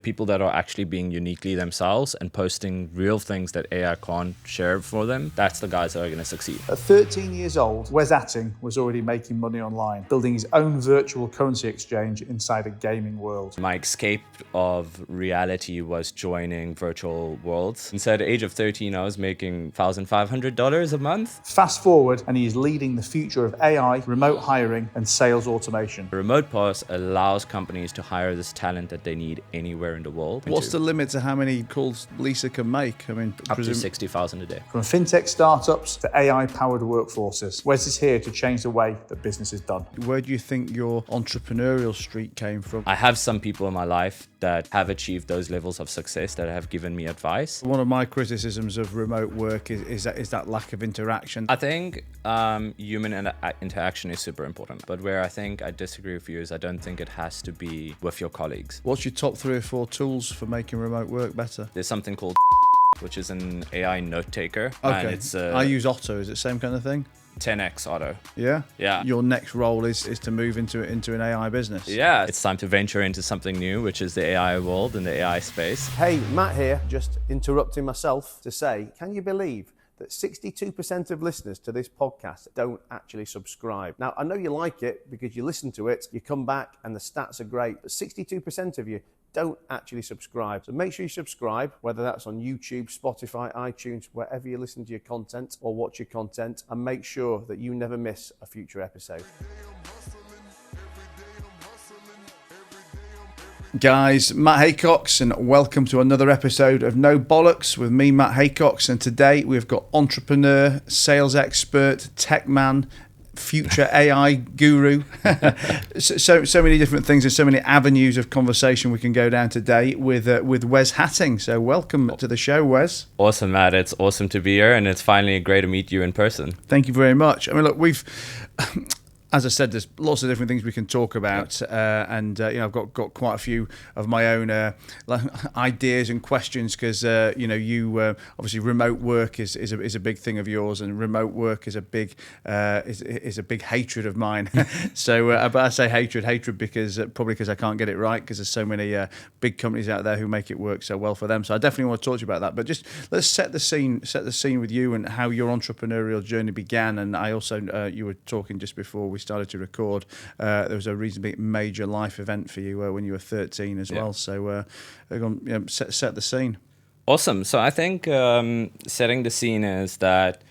People that are actually being uniquely themselves and posting real things that AI can't share for them, that's the guys that are going to succeed. At 13 years old, Wes Hattingh was already making money online, building his own virtual currency exchange inside a gaming world. My escape of reality was joining virtual worlds. And so at the age of 13, I was making $1,500 a month. Fast forward, and he is leading the future of AI, remote hiring, and sales automation. The Remote Pass allows companies to hire this talent that they need anywhere in the world. What's the limit to how many calls Lisa can make? I mean, up to 60,000 a day. From fintech startups to AI-powered workforces, Wes is here to change the way that business is done. Where do you think your entrepreneurial streak came from? I have some people in my life that have achieved those levels of success that have given me advice. One of my criticisms of remote work is that lack of interaction. I think human interaction is super important, but where I think I disagree with you is I don't think it has to be with your colleagues. What's your top 3 or 4 tools for making remote work better? There's something called which is an AI note taker. Okay. And it's I use Otto. Is it the same kind of thing? 10x Auto. Yeah? Yeah. Your next role is to move into an AI business. Yeah. It's time to venture into something new, which is the AI world and the AI space. Hey, Matt here, just interrupting myself to say, can you believe that 62% of listeners to this podcast don't actually subscribe? Now, I know you like it because you listen to it, you come back and the stats are great, but 62% of you don't actually subscribe. So make sure you subscribe, whether that's on YouTube, Spotify, iTunes, wherever you listen to your content or watch your content, and make sure that you never miss a future episode. Guys, Matt Haycox, and welcome to another episode of No Bollocks with me, Matt Haycox. And today we've got entrepreneur, sales expert, tech man, future AI guru. so many different things and so many avenues of conversation we can go down today with Wez Hattingh. So welcome to the show, Wez. Awesome, Matt. It's awesome to be here, and it's finally great to meet you in person. Thank you very much. I mean, look, as I said, there's lots of different things we can talk about, and I've got quite a few of my own ideas and questions because you obviously remote work is a big thing of yours, and remote work is a big hatred of mine. So, but I say hatred because probably because I can't get it right because there's so many big companies out there who make it work so well for them. So I definitely want to talk to you about that. But just let's set the scene with you and how your entrepreneurial journey began. And I also you were talking just before we started to record, there was a reasonably major life event for you when you were 13 as well. So set the scene. Awesome. So I think setting the scene is that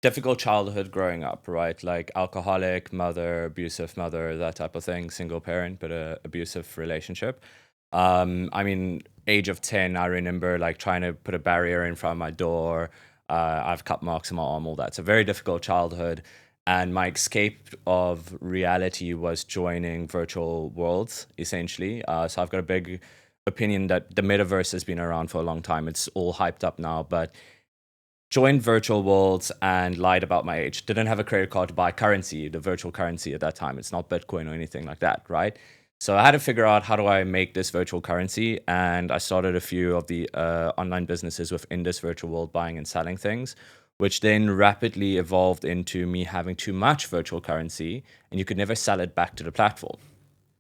difficult childhood growing up, right? Like alcoholic mother, abusive mother, that type of thing, single parent, but a abusive relationship. I mean, age of 10, I remember like trying to put a barrier in front of my door. I've cut marks on my arm, all that. It's a very difficult childhood. And my escape of reality was joining virtual worlds, essentially. So I've got a big opinion that the metaverse has been around for a long time. It's all hyped up now, but joined virtual worlds and lied about my age. Didn't have a credit card to buy currency, the virtual currency at that time. It's not Bitcoin or anything like that, right? So I had to figure out how do I make this virtual currency, and I started a few of the online businesses within this virtual world, buying and selling things, which then rapidly evolved into me having too much virtual currency, and you could never sell it back to the platform.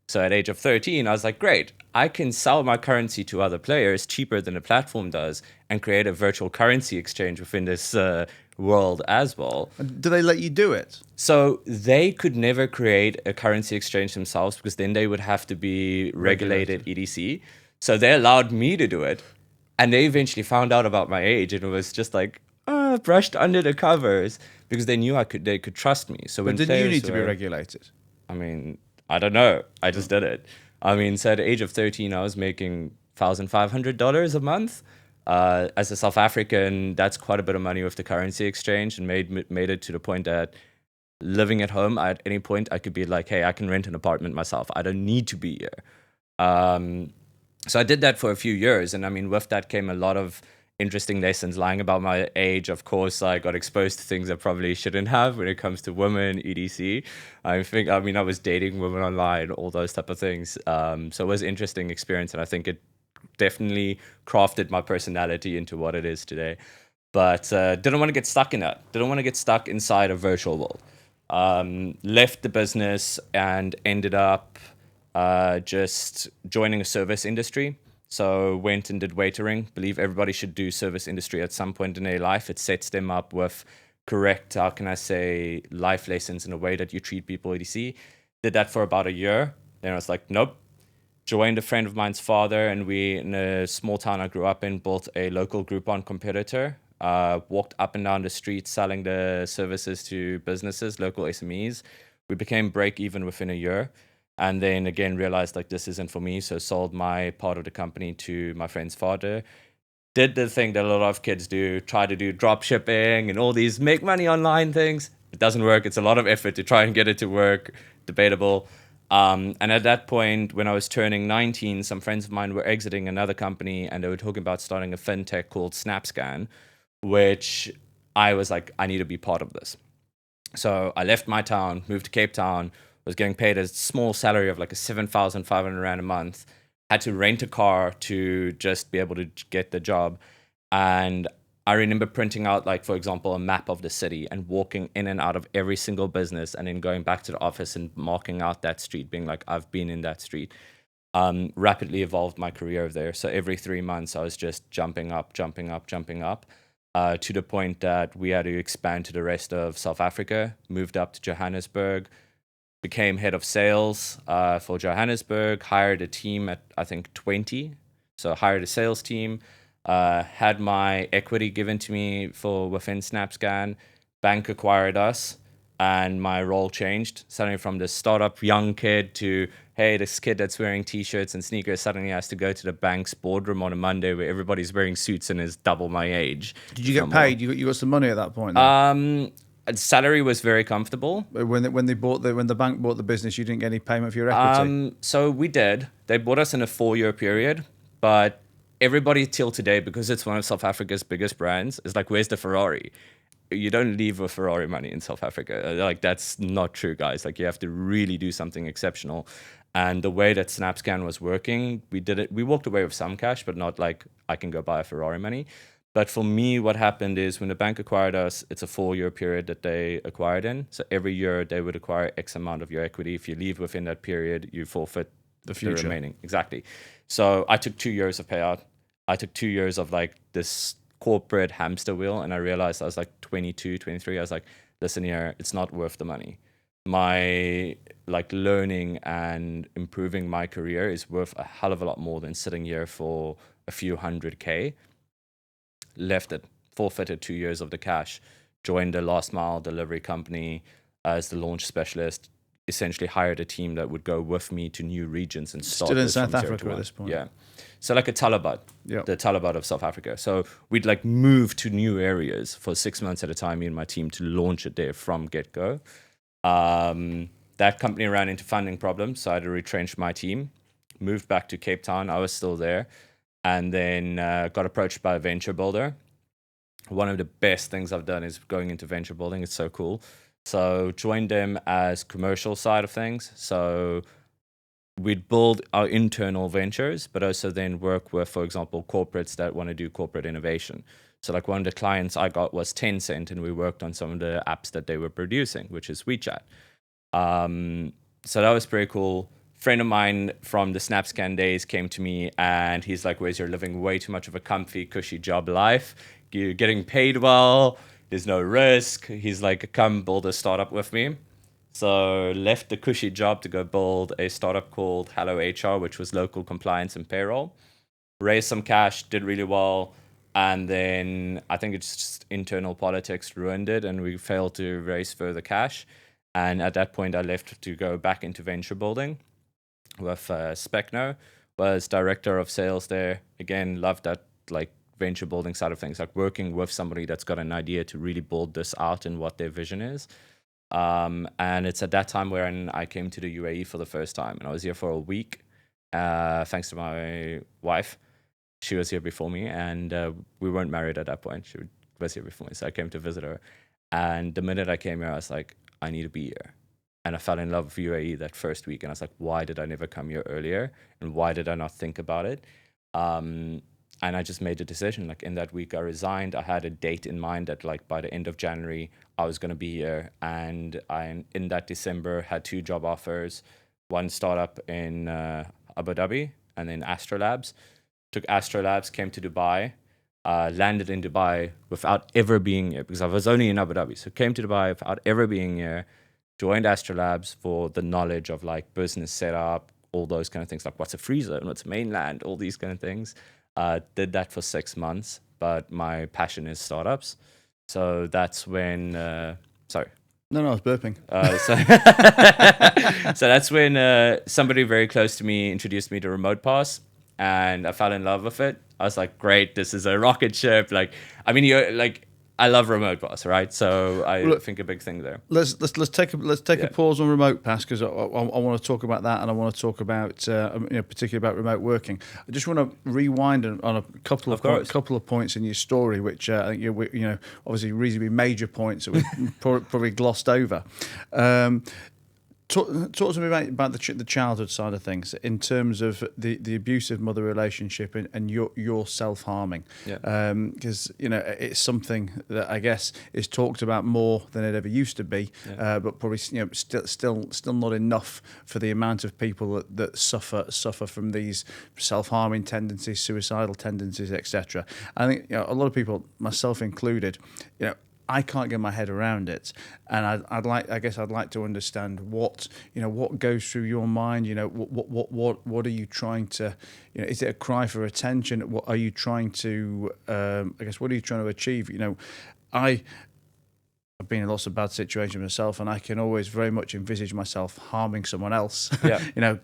So at age of 13, I was like, great, I can sell my currency to other players cheaper than the platform does and create a virtual currency exchange within this world as well. Do they let you do it? So they could never create a currency exchange themselves because then they would have to be regulated EDC. So they allowed me to do it. And they eventually found out about my age, and it was just like, brushed under the covers because they knew they could trust me. So when didn't you need to be regulated? I mean, I don't know. I just did it. I mean, so at the age of 13, I was making $1,500 a month. As a South African, that's quite a bit of money with the currency exchange, and made it to the point that living at home, at any point, I could be like, hey, I can rent an apartment myself. I don't need to be here. So I did that for a few years. And I mean, with that came a lot of interesting lessons. Lying about my age, of course, I got exposed to things I probably shouldn't have when it comes to women, etc. I was dating women online, all those type of things. So it was an interesting experience, and I think it definitely crafted my personality into what it is today. But didn't want to get stuck in that. Didn't want to get stuck inside a virtual world. Left the business and ended up just joining a service industry. So went and did waitering. Believe everybody should do service industry at some point in their life. It sets them up with correct, how can I say, life lessons in a way that you treat people, etc. Did that for about a year. Then I was like, nope. Joined a friend of mine's father, and we, in a small town I grew up in, built a local Groupon competitor. Walked up and down the street selling the services to businesses, local SMEs. We became break even within a year. And then again realized like this isn't for me. So sold my part of the company to my friend's father. Did the thing that a lot of kids do, try to do drop shipping and all these make money online things. It doesn't work. It's a lot of effort to try and get it to work. Debatable. And at that point, when I was turning 19, some friends of mine were exiting another company and they were talking about starting a fintech called SnapScan, which I was like, I need to be part of this. So I left my town, moved to Cape Town, was getting paid a small salary of like a 7,500 Rand a month, had to rent a car to just be able to get the job. And I remember printing out, like, for example, a map of the city and walking in and out of every single business and then going back to the office and marking out that street, being like, I've been in that street. Rapidly evolved my career there. So every 3 months, I was just jumping up, to the point that we had to expand to the rest of South Africa, moved up to Johannesburg, became head of sales for Johannesburg, hired a team at, I think, 20. So hired a sales team, had my equity given to me for within SnapScan, bank acquired us, and my role changed. Suddenly from this startup young kid to, hey, this kid that's wearing T-shirts and sneakers suddenly has to go to the bank's boardroom on a Monday where everybody's wearing suits and is double my age. Did you get paid? You got some money at that point? Then? Salary was very comfortable. When the bank bought the business, you didn't get any payment for your equity. So we did. They bought us in a 4-year period, but everybody till today, because it's one of South Africa's biggest brands, is like, where's the Ferrari? You don't leave with Ferrari money in South Africa. Like, that's not true, guys. Like, you have to really do something exceptional. And the way that SnapScan was working, we did it. We walked away with some cash, but not like I can go buy a Ferrari money. But for me, what happened is when the bank acquired us, it's a 4-year period that they acquired in. So every year they would acquire X amount of your equity. If you leave within that period, you forfeit the remaining. Exactly. So I took 2 years of payout. I took 2 years of like this corporate hamster wheel. And I realized I was like 22, 23. I was like, listen here, it's not worth the money. My like learning and improving my career is worth a hell of a lot more than sitting here for a few $100K. Left it, forfeited 2 years of the cash, joined a last mile delivery company as the launch specialist, essentially hired a team that would go with me to new regions and start. Still in South Africa at this point. Yeah. So like a Talabot, the Talabot of South Africa. So we'd like move to new areas for 6 months at a time, me and my team, to launch it there from get-go. That company ran into funding problems, so I had to retrench my team, moved back to Cape Town. I was still there. And then got approached by a venture builder. One of the best things I've done is going into venture building. It's so cool. So joined them as commercial side of things. So we'd build our internal ventures, but also then work with, for example, corporates that want to do corporate innovation. So like one of the clients I got was Tencent, and we worked on some of the apps that they were producing, which is WeChat. So that was pretty cool. Friend of mine from the SnapScan days came to me and he's like, Wes, you're living way too much of a comfy, cushy job life. You're getting paid well. There's no risk. He's like, come build a startup with me. So left the cushy job to go build a startup called Hello HR, which was local compliance and payroll. Raised some cash, did really well. And then I think it's just internal politics ruined it and we failed to raise further cash. And at that point, I left to go back into venture building with Specno, was director of sales there. Again, loved that like venture building side of things, like working with somebody that's got an idea to really build this out and what their vision is. And it's at that time where I came to the UAE for the first time, and I was here for a week, thanks to my wife. She was here before me, and we weren't married at that point. She was here before me, so I came to visit her. And the minute I came here, I was like, I need to be here. And I fell in love with UAE that first week. And I was like, why did I never come here earlier? And why did I not think about it? And I just made the decision. Like in that week, I resigned. I had a date in mind that like by the end of January, I was going to be here. And I, in that December, had 2 job offers, one startup in Abu Dhabi and then Astrolabs. took Astrolabs, came to Dubai, landed in Dubai without ever being here because I was only in Abu Dhabi. So came to Dubai without ever being here, joined Astrolabs for the knowledge of like business setup, all those kind of things, like what's a free zone, what's mainland, all these kind of things. Did that for 6 months, but my passion is startups. So that's when, sorry. No, I was burping. So that's when somebody very close to me introduced me to Remote Pass, and I fell in love with it. I was like, great, this is a rocket ship. Like, I mean, you're like, I love Remote Pass, right? So I think a big thing there. Let's take a pause on Remote Pass because I want to talk about that, and I want to talk about particularly about remote working. I just want to rewind on a couple of points in your story, which I think obviously reasonably major points that we probably glossed over. Talk to me about the childhood side of things in terms of the abusive mother relationship and your self-harming. Because it's something that I guess is talked about more than it ever used to be, but probably still not enough for the amount of people that suffer from these self-harming tendencies, suicidal tendencies, etc. I think a lot of people, myself included, I can't get my head around it, and I'd like to understand what goes through your mind. What are you trying to? Is it a cry for attention? What are you trying to? What are you trying to achieve? I've been in lots of bad situations myself, and I can always very much envisage myself harming someone else,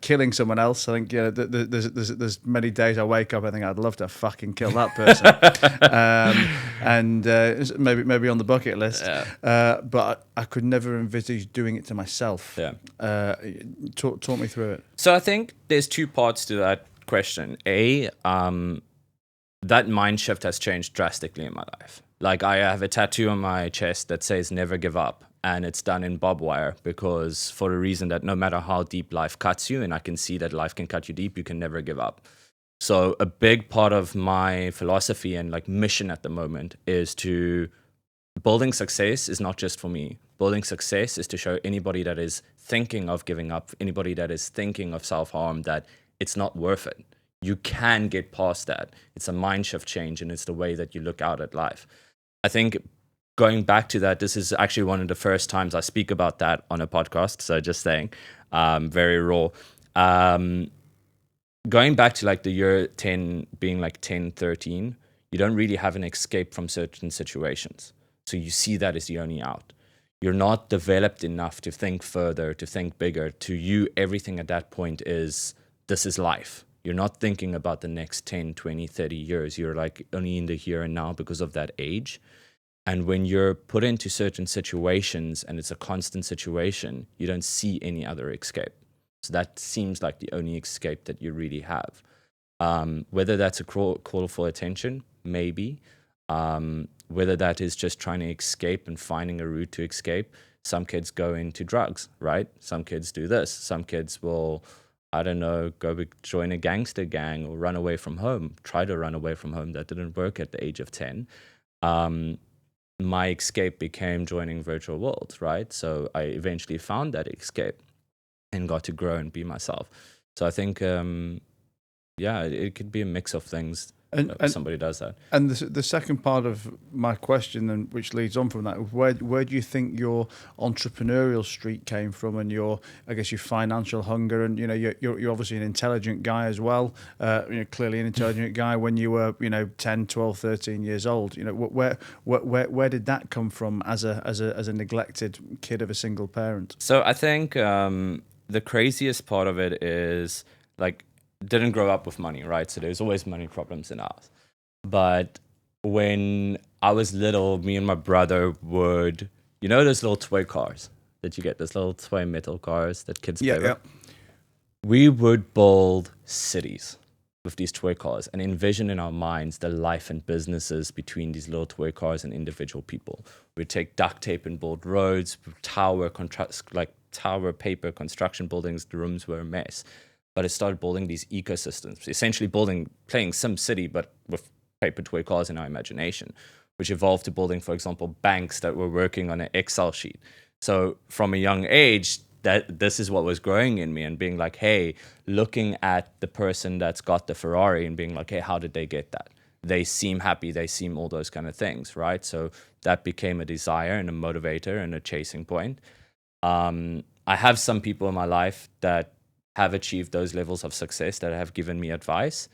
killing someone else. I think there's many days I wake up, I think I'd love to fucking kill that person, and maybe on the bucket list. But I could never envisage doing it to myself. Talk me through it. So I think there's two parts to that question. That mind shift has changed drastically in my life. Like, I have a tattoo on my chest that says never give up, and it's done in barbed wire because for a reason that no matter how deep life cuts you, and I can see that life can cut you deep, you can never give up. So a big part of my philosophy and like mission at the moment is to building success is not just for me. Building success is to show anybody that is thinking of giving up, anybody that is thinking of self-harm, that it's not worth it. You can get past that. It's a mind shift change, and it's the way that you look out at life. I think going back to that, this is actually one of the first times I speak about that on a podcast. So just saying, very raw. Going back to like the year 10 being like 10, 13, you don't really have an escape from certain situations. So you see that as the only out. You're not developed enough to think further, to think bigger. To you, everything at that point is, this is life. You're not thinking about the next 10, 20, 30 years. You're like only in the here and now because of that age. And when you're put into certain situations and it's a constant situation, you don't see any other escape. So that seems like the only escape that you really have. Whether that's a call for attention, maybe. Whether that is just trying to escape and finding a route to escape. Some kids go into drugs, right? Some kids do this. Some kids will, I don't know, go join a gangster gang or run away from home. Try to run away from home. That didn't work at the age of 10. My escape became joining virtual worlds, right? So I eventually found that escape and got to grow and be myself. So I think, it could be a mix of things. And somebody does that. And the second part of my question, then, which leads on from that, where do you think your entrepreneurial streak came from, and your financial hunger, and you're obviously an intelligent guy as well, clearly an intelligent guy when you were 10, 12, 13 years old. Where did that come from as a neglected kid of a single parent? So I think the craziest part of it is like, didn't grow up with money, right? So there's always money problems in us. But when I was little, me and my brother would, those little toy cars that you get, those little toy metal cars that kids play with? Yeah. We would build cities with these toy cars and envision in our minds the life and businesses between these little toy cars and individual people. We'd take duct tape and build roads, tower paper construction buildings. The rooms were a mess. But it started building these ecosystems, essentially playing SimCity, but with paper toy cars in our imagination, which evolved to building, for example, banks that were working on an Excel sheet. So from a young age, this is what was growing in me, and being like, hey, looking at the person that's got the Ferrari and being like, hey, how did they get that? They seem happy, they seem all those kind of things, right? So that became a desire and a motivator and a chasing point. I have some people in my life that have achieved those levels of success that have given me advice.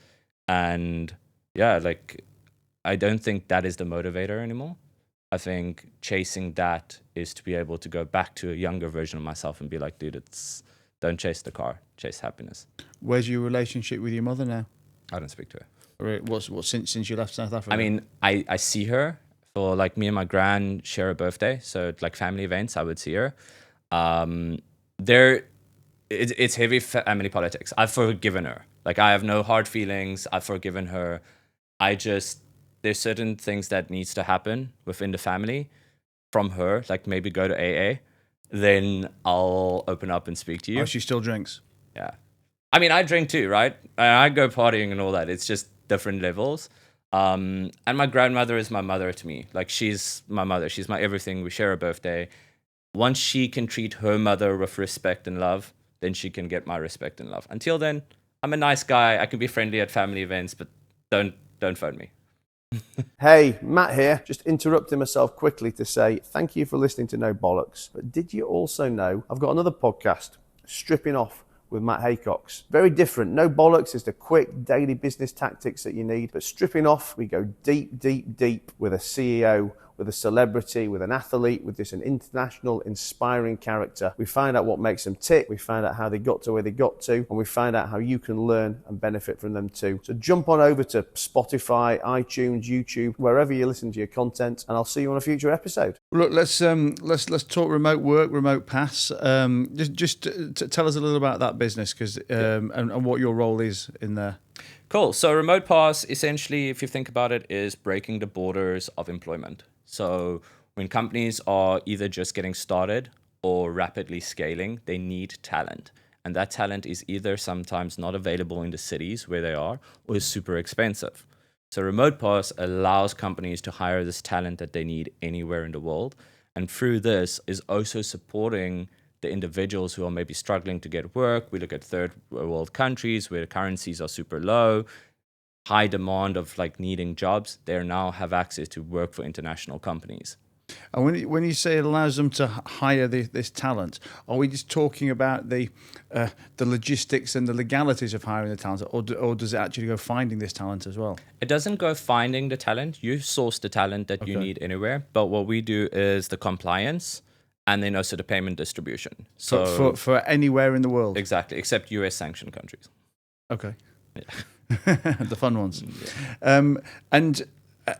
And yeah, like, I don't think that is the motivator anymore. I think chasing that is to be able to go back to a younger version of myself and be like, dude, don't chase the car, chase happiness. Where's your relationship with your mother now? I don't speak to her. What since you left South Africa? I mean, I see her for, like, me and my gran share a birthday, so like family events, I would see her. It's heavy family politics. I've forgiven her. Like, I have no hard feelings. I've forgiven her. There's certain things that needs to happen within the family from her, like maybe go to AA, then I'll open up and speak to you. Oh, she still drinks? Yeah. I mean, I drink too, right? I go partying and all that. It's just different levels. And my grandmother is my mother to me. Like, she's my mother. She's my everything. We share a birthday. Once she can treat her mother with respect and love, then she can get my respect and love. Until then, I'm a nice guy. I can be friendly at family events, but don't phone me. Hey, Matt here, just interrupting myself quickly to say thank you for listening to No Bollocks. But did you also know I've got another podcast, Stripping Off with Matt Haycox? Very different. No Bollocks is the quick daily business tactics that you need, but Stripping Off, we go deep, deep, deep with a CEO, with a celebrity, with an athlete, with just an international inspiring character. We find out what makes them tick, we find out how they got to where they got to, and we find out how you can learn and benefit from them too. So jump on over to Spotify, iTunes, YouTube, wherever you listen to your content, and I'll see you on a future episode. Look, let's talk remote work, remote pass. Just tell us a little about that business, because and what your role is in there. Cool. So Remote Pass, essentially, if you think about it, is breaking the borders of employment. So when companies are either just getting started or rapidly scaling, they need talent. And that talent is either sometimes not available in the cities where they are, or is super expensive. So Remote Pass allows companies to hire this talent that they need anywhere in the world. And through this is also supporting the individuals who are maybe struggling to get work. We look at third world countries where the currencies are super low, high demand of like needing jobs. They now have access to work for international companies. And when you say it allows them to hire this talent, are we just talking about the logistics and the legalities of hiring the talent, or does it actually go finding this talent as well? It doesn't go finding the talent. You source the talent that you need anywhere. But what we do is the compliance, and then also the payment distribution. So for anywhere in the world? Exactly, except US sanctioned countries. Okay. Yeah. The fun ones. Yeah.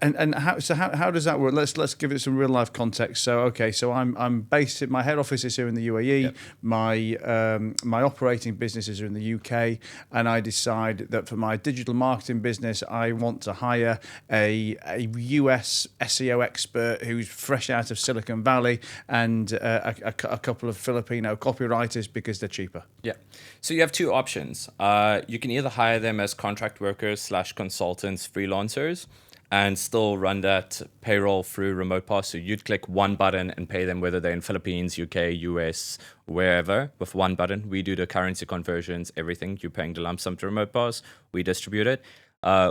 And how does that work? Let's give it some real life context. So I'm based my head office is here in the UAE. Yep. My operating businesses are in the UK, and I decide that for my digital marketing business, I want to hire a US SEO expert who's fresh out of Silicon Valley, and a couple of Filipino copywriters because they're cheaper. Yeah. So you have two options. You can either hire them as contract workers / consultants, freelancers, and still run that payroll through Remote Pass. So you'd click one button and pay them, whether they're in Philippines, UK, US, wherever, with one button. We do the currency conversions, everything. You're paying the lump sum to Remote Pass. We distribute it.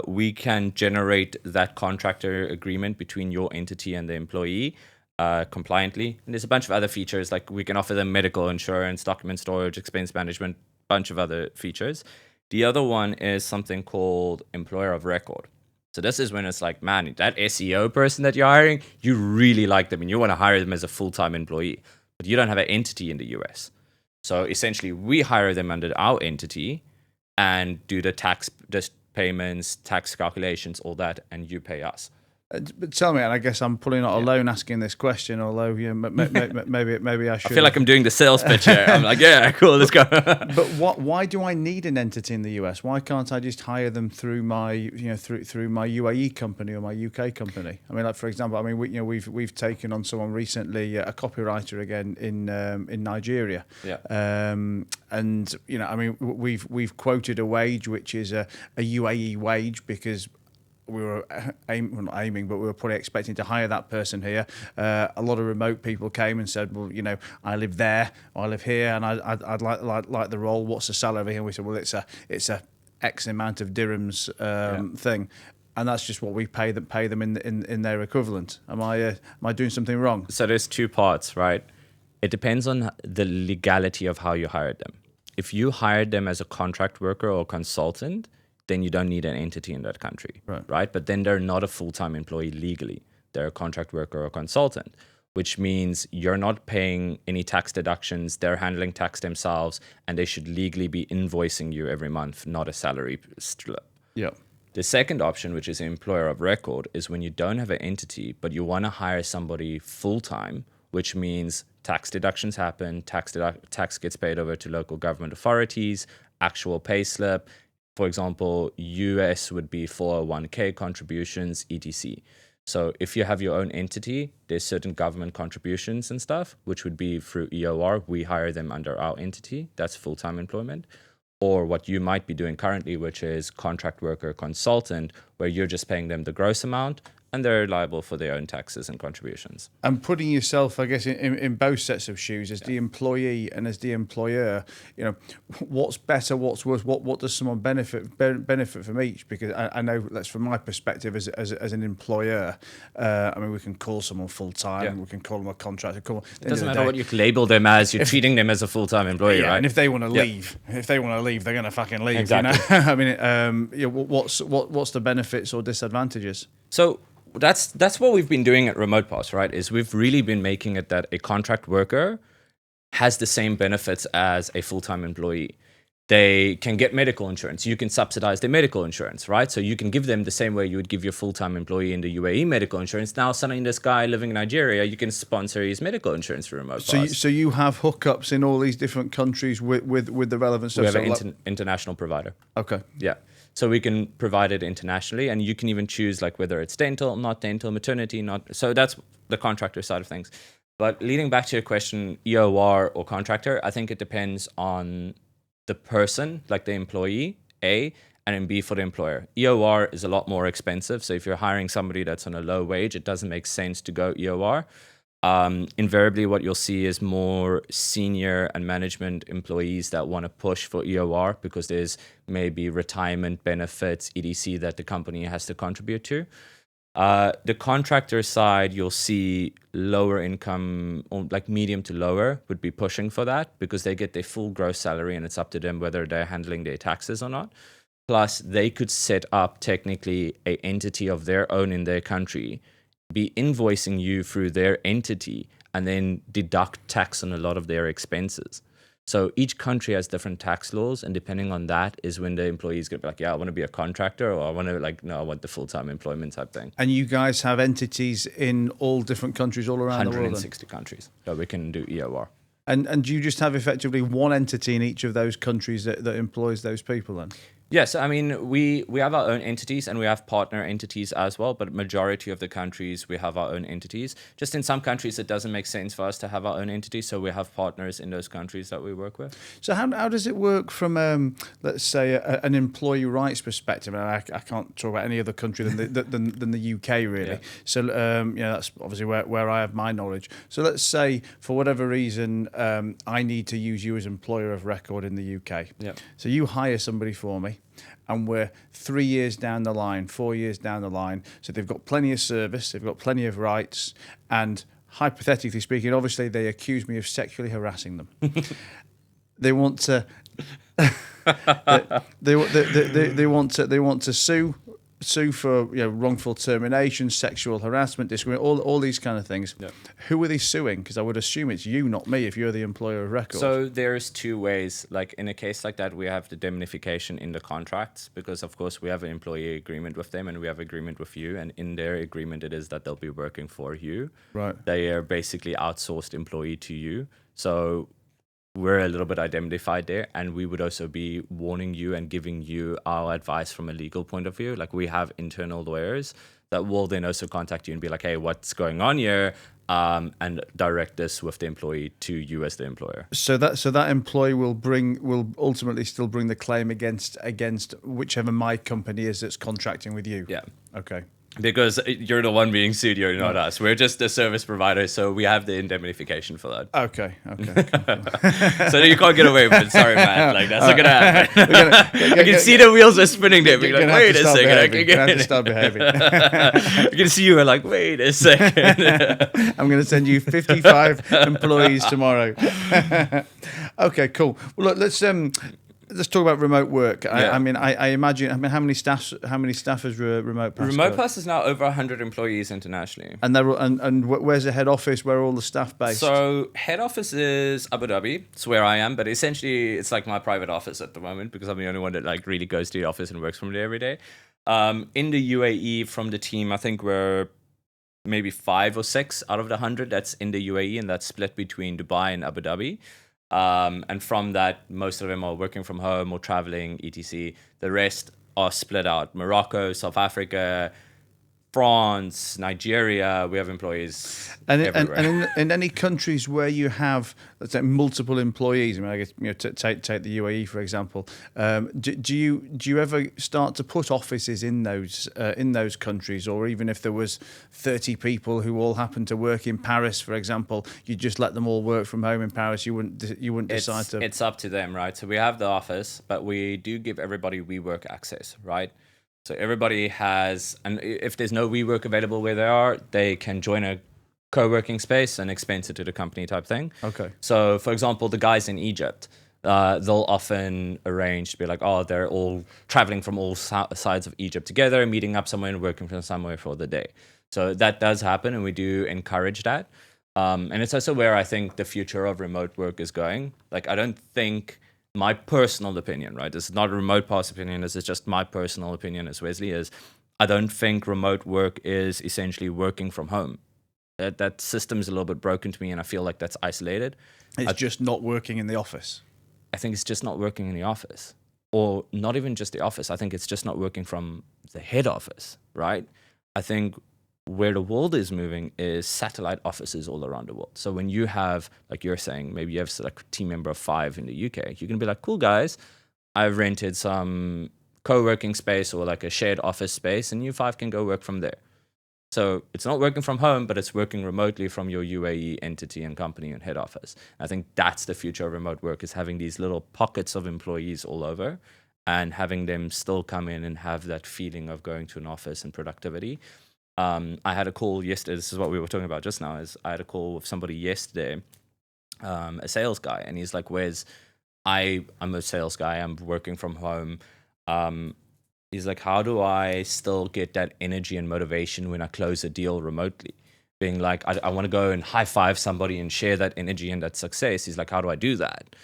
We can generate that contractor agreement between your entity and the employee compliantly. And there's a bunch of other features, like we can offer them medical insurance, document storage, expense management, bunch of other features. The other one is something called employer of record. So this is when it's like, man, that SEO person that you're hiring, you really like them and you want to hire them as a full-time employee, but you don't have an entity in the US. So essentially, we hire them under our entity and do the tax payments, tax calculations, all that, and you pay us. But tell me, and I guess I'm probably not alone asking this question, although maybe I should. I feel like I'm doing the sales pitch here. I'm like, yeah, cool, let's go. But why do I need an entity in the US? Why can't I just hire them through my through my UAE company or my UK company? I mean, like for example, we've taken on someone recently, a copywriter again in Nigeria. Yeah. And we've quoted a wage which is a UAE wage because we were well, not aiming, but we were probably expecting to hire that person here. A lot of remote people came and said, well, I live there, or I live here, and I'd like the role. What's the salary? And we said, well, it's a X amount of dirhams thing. And that's just what we pay them in their equivalent. Am I doing something wrong? So there's two parts, right? It depends on the legality of how you hired them. If you hired them as a contract worker or consultant, then you don't need an entity in that country, right? But then they're not a full-time employee legally. They're a contract worker or consultant, which means you're not paying any tax deductions. They're handling tax themselves, and they should legally be invoicing you every month, not a salary slip. Yeah. The second option, which is employer of record, is when you don't have an entity, but you want to hire somebody full-time, which means tax deductions happen, tax gets paid over to local government authorities, actual pay slip. For example, US would be 401k contributions, etc. So if you have your own entity, there's certain government contributions and stuff, which would be through EOR. We hire them under our entity. That's full-time employment. Or what you might be doing currently, which is contract worker consultant, where you're just paying them the gross amount and they're liable for their own taxes and contributions. And putting yourself, I guess, in both sets of shoes, as the employee and as the employer, what's better, what's worse, what does someone benefit from each? Because I know that's from my perspective as an employer. I mean, we can call someone full-time, we can call them a contractor. It doesn't matter what you label them as, you're treating them as a full-time employee, right? And if they want to leave, they're going to fucking leave, Exactly. I mean, what's the benefits or disadvantages? So that's what we've been doing at Remote Pass, right? Is we've really been making it that a contract worker has the same benefits as a full-time employee. They can get medical insurance. You can subsidize their medical insurance, right? So you can give them the same way you would give your full-time employee in the UAE medical insurance. Now, suddenly this guy living in Nigeria, you can sponsor his medical insurance through Remote Pass. So you have hookups in all these different countries with the relevant stuff? We have an international provider. Okay. Yeah. So we can provide it internationally, and you can even choose like whether it's dental, not dental, maternity, not. So that's the contractor side of things. But leading back to your question, EOR or contractor, I think it depends on the person, like the employee, A, and then B for the employer. EOR is a lot more expensive. So if you're hiring somebody that's on a low wage, it doesn't make sense to go EOR. Invariably, what you'll see is more senior and management employees that want to push for EOR because there's maybe retirement benefits, etc., that the company has to contribute to. The contractor side, you'll see lower income, or like medium to lower, would be pushing for that because they get their full gross salary and it's up to them whether they're handling their taxes or not. Plus, they could set up technically an entity of their own in their country, be invoicing you through their entity, and then deduct tax on a lot of their expenses. So each country has different tax laws, and depending on that is when the employee is going to be like, yeah, I want to be a contractor, or I want to I want the full-time employment type thing. And you guys have entities in all different countries all around the world? 160 countries that we can do EOR. And do you just have effectively one entity in each of those countries that employs those people then? Yes, I mean, we have our own entities and we have partner entities as well, but majority of the countries, we have our own entities. Just in some countries, it doesn't make sense for us to have our own entities, so we have partners in those countries that we work with. So how does it work from, let's say, an employee rights perspective? And I can't talk about any other country than the UK, really. Yeah. So, that's obviously where I have my knowledge. So let's say, for whatever reason, I need to use you as employer of record in the UK. Yeah. So you hire somebody for me, and we're 3 years down the line, 4 years down the line. So they've got plenty of service, they've got plenty of rights, and hypothetically speaking, obviously they accuse me of sexually harassing them. They want to, they want to sue for wrongful termination, sexual harassment, discrimination, all these kind of things. Yeah. Who are they suing? Because I would assume it's you, not me, if you're the employer of record. So there's two ways. Like in a case like that, we have the indemnification in the contracts because, of course, we have an employee agreement with them and we have agreement with you. And in their agreement, it is that they'll be working for you. Right. They are basically outsourced employee to you. So we're a little bit identified there, and we would also be warning you and giving you our advice from a legal point of view. Like, we have internal lawyers that will then also contact you and be like, hey, what's going on here? And direct this with the employee to you as the employer. So that employee will ultimately still bring the claim against whichever my company is that's contracting with you. Yeah. Okay. Because you're the one being sued, you're not us. We're just a service provider, so we have the indemnification for that. Okay. So you can't get away with it. Sorry, Matt. Like, that's not going to happen. I can see the wheels are spinning there. Being like, wait a second. I can get to start behaving. You can see you are like, wait a second. I'm going to send you 55 employees tomorrow. Okay, cool. Well, look, let's talk about remote work. Yeah. I imagine. how many staff is Remote Pass? Remote Pass is now over 100 employees internationally. And where's the head office? Where are all the staff based? So head office is Abu Dhabi. It's where I am, but essentially it's like my private office at the moment because I'm the only one that like really goes to the office and works from there every day. In the UAE, from the team, I think we're maybe 5 or 6 out of the 100 that's in the UAE, and that's split between Dubai and Abu Dhabi. And from that, most of them are working from home or traveling, etc. The rest are split out. Morocco, South Africa, France, Nigeria. We have employees everywhere. And in any countries where you have, let's say, multiple employees, I mean, I guess take the UAE for example. Do you ever start to put offices in those countries, or even if there was 30 people who all happen to work in Paris, for example, you just let them all work from home in Paris? You wouldn't decide to. It's up to them, right? So we have the office, but we do give everybody WeWork access, right? So everybody has, and if there's no WeWork available where they are, they can join a co-working space and expense it to the company type thing. Okay. So, for example, the guys in Egypt, they'll often arrange to be like, oh, they're all traveling from all sides of Egypt together, meeting up somewhere and working from somewhere for the day. So that does happen, and we do encourage that. And it's also where I think the future of remote work is going. Like, I don't think... My personal opinion, right? This is not a Remote Pass opinion. This is just my personal opinion as Wesley is. I don't think remote work is essentially working from home. That system's a little bit broken to me, and I feel like that's isolated. It's just not working in the office. I think it's just not working in the office, or not even just the office. I think it's just not working from the head office, right? I think where the world is moving is satellite offices all around the world. So when you have, like you're saying, maybe you have like a team member of 5 in the UK, you can be like, cool guys, I've rented some co-working space or like a shared office space, and you 5 can go work from there. So it's not working from home, but it's working remotely from your UAE entity and company and head office. I think that's the future of remote work, is having these little pockets of employees all over and having them still come in and have that feeling of going to an office and productivity. I had a call yesterday. This is what we were talking about just now. I had a call with somebody yesterday, a sales guy, and he's like, "Wes, I'm a sales guy. I'm working from home." He's like, "How do I still get that energy and motivation when I close a deal remotely?" Being like, I want to go and high five somebody and share that energy and that success. He's like, "How do I do that?"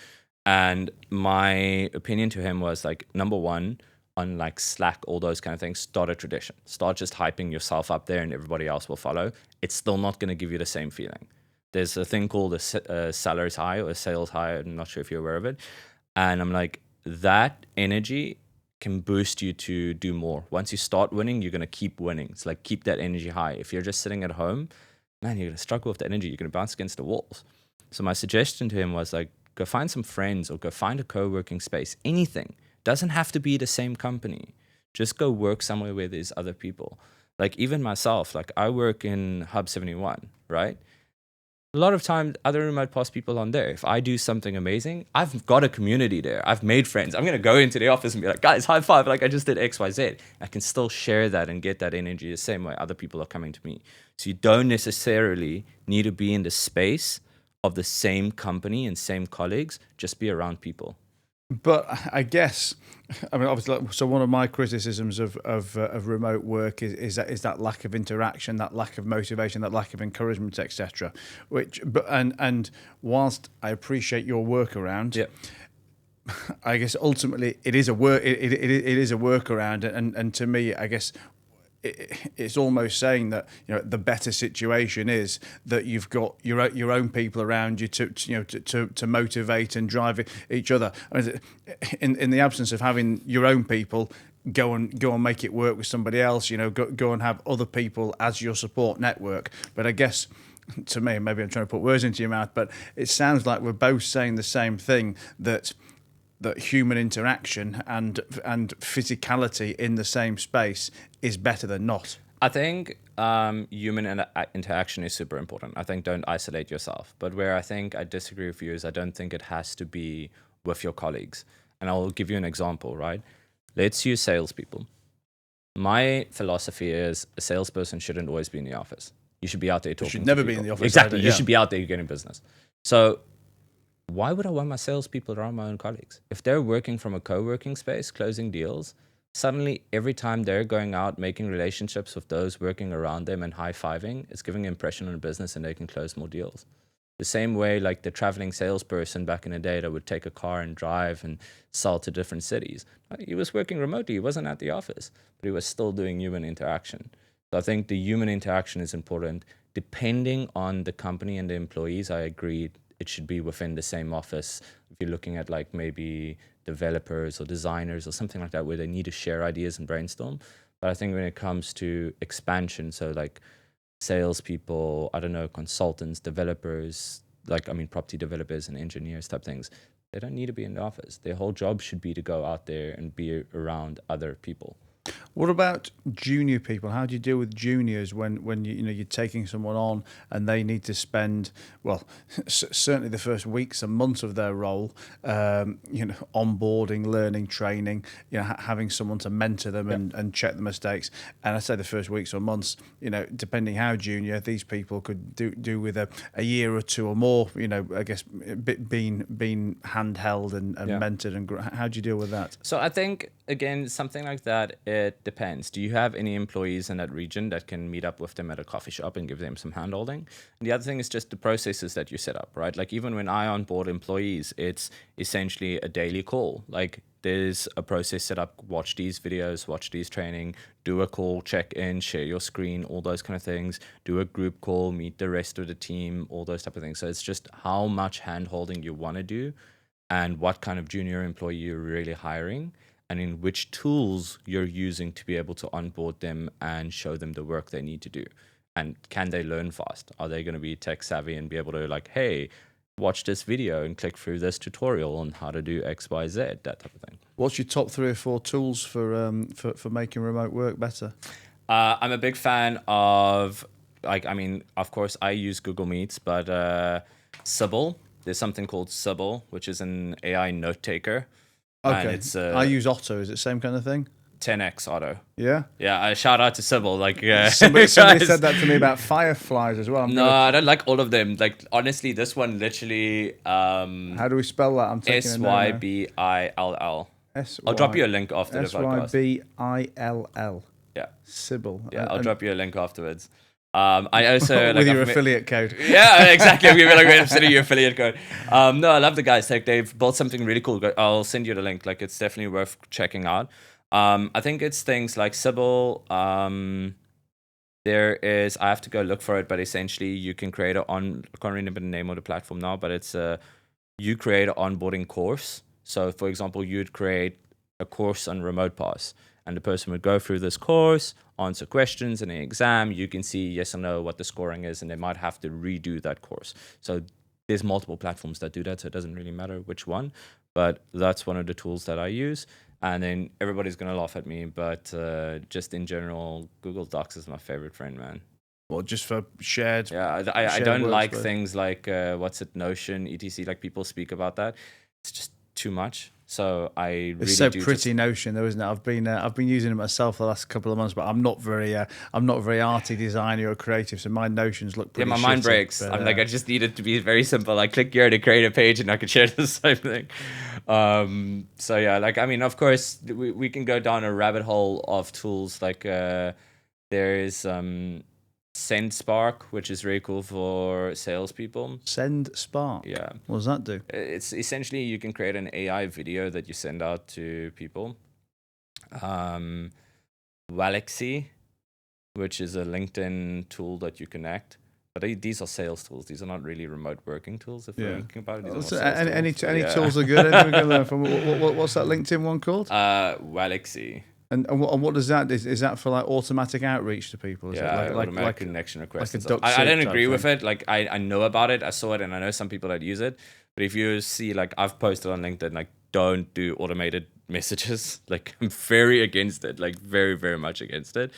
And my opinion to him was like, number one, on like Slack, all those kind of things, start a tradition. Start just hyping yourself up there and everybody else will follow. It's still not going to give you the same feeling. There's a thing called a seller's high or a sales high. I'm not sure if you're aware of it. And I'm like, that energy can boost you to do more. Once you start winning, you're going to keep winning. It's like, keep that energy high. If you're just sitting at home, man, you're going to struggle with the energy. You're going to bounce against the walls. So my suggestion to him was like, go find some friends or go find a co-working space, anything. Doesn't have to be the same company. Just go work somewhere where there's other people. Like even myself, like I work in Hub 71, right? A lot of times other Remote Pass people on there. If I do something amazing, I've got a community there. I've made friends. I'm going to go into the office and be like, guys, high five. Like I just did X, Y, Z. I can still share that and get that energy the same way other people are coming to me. So you don't necessarily need to be in the space of the same company and same colleagues. Just be around people. But I guess, I mean, obviously, so one of my criticisms of remote work is that lack of interaction, that lack of motivation, that lack of encouragement, etc. And whilst I appreciate your workaround, yeah. I guess ultimately it is a workaround, and to me, I guess it's almost saying that, you know, the better situation is that you've got your own people around you to motivate and drive each other. I mean, in the absence of having your own people, go and make it work with somebody else. You know, go and have other people as your support network. But I guess, to me, maybe I'm trying to put words into your mouth, but it sounds like we're both saying the same thing, that human interaction and physicality in the same space is better than not. I think human interaction is super important. I think don't isolate yourself. But where I think I disagree with you is I don't think it has to be with your colleagues. And I'll give you an example, right? Let's use salespeople. My philosophy is a salesperson shouldn't always be in the office. You should be out there talking. You should never to be people. in the office. Exactly. Either, You should be out there getting business. So why would I want my salespeople around my own colleagues? If they're working from a co-working space, closing deals, suddenly every time they're going out, making relationships with those working around them and high-fiving, it's giving an impression on the business and they can close more deals. The same way like the traveling salesperson back in the day that would take a car and drive and sell to different cities. He was working remotely. He wasn't at the office, but he was still doing human interaction. So I think the human interaction is important. Depending on the company and the employees, I agree it should be within the same office. If you're looking at like maybe developers or designers or something like that, where they need to share ideas and brainstorm. But I think when it comes to expansion, so like salespeople, I don't know, consultants, developers, property developers and engineers type things, they don't need to be in the office. Their whole job should be to go out there and be around other people. What about junior people? How do you deal with juniors when you're taking someone on and they need to spend, well, certainly the first weeks and months of their role, onboarding, learning, training, having someone to mentor them and check the mistakes. And I say the first weeks or months, depending how junior, these people could do with a year or two or more, I guess being handheld and mentored. And how do you deal with that? So I think, again, something like that, it depends. Do you have any employees in that region that can meet up with them at a coffee shop and give them some handholding? And the other thing is just the processes that you set up, right? Like even when I onboard employees, it's essentially a daily call. Like there's a process set up, watch these videos, watch these training, do a call, check in, share your screen, all those kind of things, do a group call, meet the rest of the team, all those type of things. So it's just how much handholding you want to do and what kind of junior employee you're really hiring, and in which tools you're using to be able to onboard them and show them the work they need to do. And can they learn fast? Are they going to be tech savvy and be able to like, hey, watch this video and click through this tutorial on how to do X, Y, Z, that type of thing. What's your top 3 or 4 tools for making remote work better? I'm a big fan of, of course, I use Google Meets, but Sybil. There's something called Sybil, which is an AI note taker. Okay, it's, I use Otto. Is it the same kind of thing? 10x Auto. Yeah? Yeah, I shout out to Sybil. Somebody said that to me about fireflies as well. I don't like all of them. Like, honestly, this one literally... how do we spell that? I'm taking Sybill. I'll drop you a link after the podcast. Sybill. Yeah. Sybil. Yeah, I'll drop you a link afterwards. I also with your affiliate code. Yeah, exactly. I'm gonna be like, sending your affiliate code. No, I love the guys. Like they've built something really cool. I'll send you the link. Like it's definitely worth checking out. I think it's things like Sybil. There is. I have to go look for it, but essentially you can create I can't remember the name of the platform now, but it's you create an onboarding course. So for example, you'd create a course on Remote Pass. And the person would go through this course, answer questions in an exam. You can see yes or no what the scoring is, and they might have to redo that course. So there's multiple platforms that do that, so it doesn't really matter which one. But that's one of the tools that I use. And then everybody's going to laugh at me, but just in general, Google Docs is my favorite friend, man. Well, just for shared. Yeah, I don't like things like, Notion, etc. Like people speak about that. It's just too much. So I really it's so pretty Notion though, isn't it? I've been using it myself the last couple of months, but I'm not very arty designer or creative, so my Notions look pretty. Yeah, my mind breaks. But, I'm I just need it to be very simple. I click here to create a page, and I can share the same thing. So yeah, of course, we can go down a rabbit hole of tools. Like there's SendSpark, which is really cool for salespeople. SendSpark? Yeah. What does that do? It's essentially you can create an AI video that you send out to people. Walaxy which is a LinkedIn tool that you connect. But these are sales tools. These are not really remote working tools. If you're thinking about it, these are more sales tools. Any tools are good. Anything we can learn from. What's that LinkedIn one called? Wellixy. And what does that is that for like automatic outreach to people? Is Yeah, it automatic connection requests. Like I don't agree with it. Like I know about it. I saw it, and I know some people that use it. But if you see, like I've posted on LinkedIn, like don't do automated messages. Like I'm very against it. Like very, very much against it.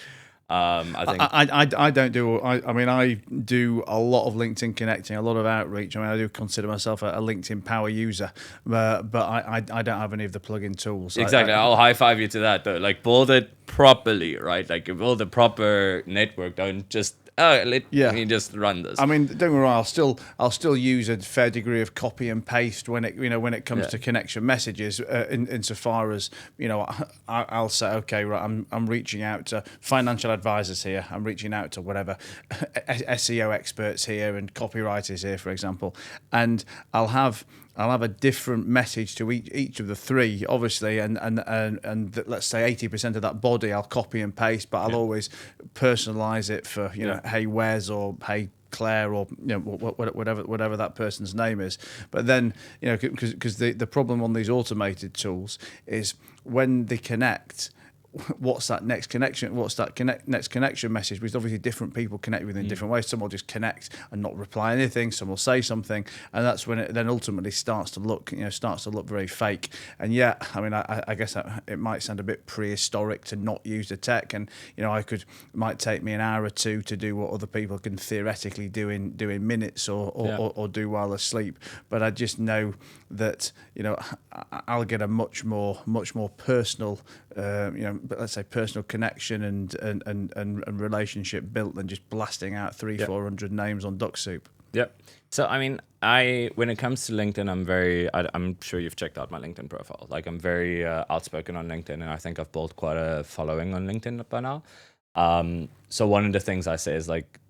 I think I don't do. I mean, I do a lot of LinkedIn connecting, a lot of outreach. I mean, I do consider myself a LinkedIn power user, but I don't have any of the plugin tools. Exactly. I'll high five you to that though. Like build it properly, right? Like build a proper network. Don't just let me just run this. I mean, don't get me wrong. I'll still use a fair degree of copy and paste when it comes to connection messages. Insofar as I'll say, okay, right, I'm reaching out to financial advisors here. I'm reaching out to whatever SEO experts here and copywriters here, for example, and I'll have a different message to each of the three, obviously, and let's say 80% of that body I'll copy and paste, but I'll always personalize it for hey Wes or hey Claire or whatever that person's name is. But then because the problem on these automated tools is when they connect. What's that next connection? What's that next connection message? Because obviously different people connect with in different ways. Some will just connect and not reply anything. Some will say something, and that's when it then ultimately starts to look very fake. And I mean, I guess it might sound a bit prehistoric to not use the tech, and it might take me an hour or two to do what other people can theoretically do in minutes or do while asleep. But I just know that I'll get a much more personal but let's say personal connection and relationship built than just blasting out 400 names on duck soup. Yep. So I mean, when it comes to LinkedIn, I'm sure you've checked out my LinkedIn profile. Like I'm very outspoken on LinkedIn, and I think I've built quite a following on LinkedIn by now. So one of the things I say is like,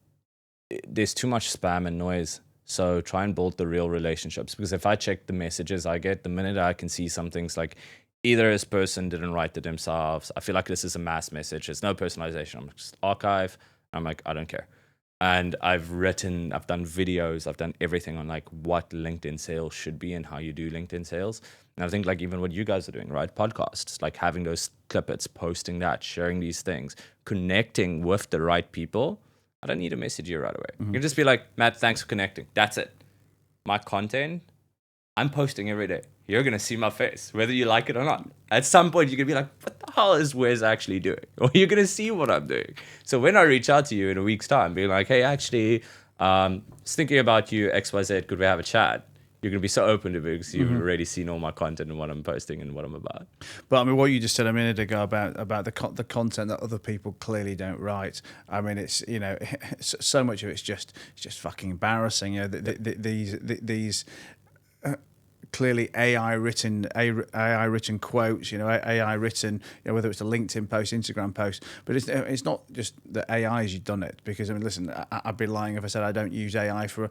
there's too much spam and noise. So try and build the real relationships, because if I check the messages I get, the minute I can see some things like either this person didn't write it themselves, I feel like this is a mass message, there's no personalization, I'm just archive, I'm like, I don't care. And I've done videos, I've done everything on like what LinkedIn sales should be and how you do LinkedIn sales. And I think like even what you guys are doing, right? Podcasts, like having those clippets, posting that, sharing these things, connecting with the right people. I don't need to message you right away. You can just be like, Matt, thanks for connecting. That's it. My content, I'm posting every day. You're going to see my face, whether you like it or not. At some point, you're going to be like, what the hell is Wes actually doing? Or you're going to see what I'm doing. So when I reach out to you in a week's time, being like, hey, actually, just thinking about you, XYZ, could we have a chat? You're going to be so open to me because you've already seen all my content and what I'm posting and what I'm about. But I mean, what you just said a minute ago about the content that other people clearly don't write. I mean, it's so much of it's just fucking embarrassing. These clearly AI written quotes, AI written, whether it's a LinkedIn post, Instagram post, but it's not just the AI's you've done it, because I mean, listen, I'd be lying if I said I don't use AI for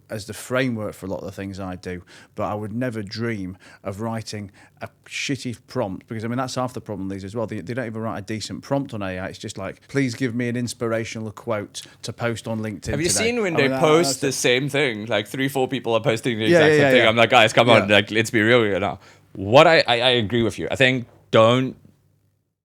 as the framework for a lot of the things I do, but I would never dream of writing a shitty prompt, because I mean that's half the problem these as well. They don't even write a decent prompt on AI. It's just like, please give me an inspirational quote to post on LinkedIn. Have you today. seen when they post the same thing? Like 3-4 people are posting the exact same thing. I'm like, guys, come on, like let's be real here now. What I agree with you. I think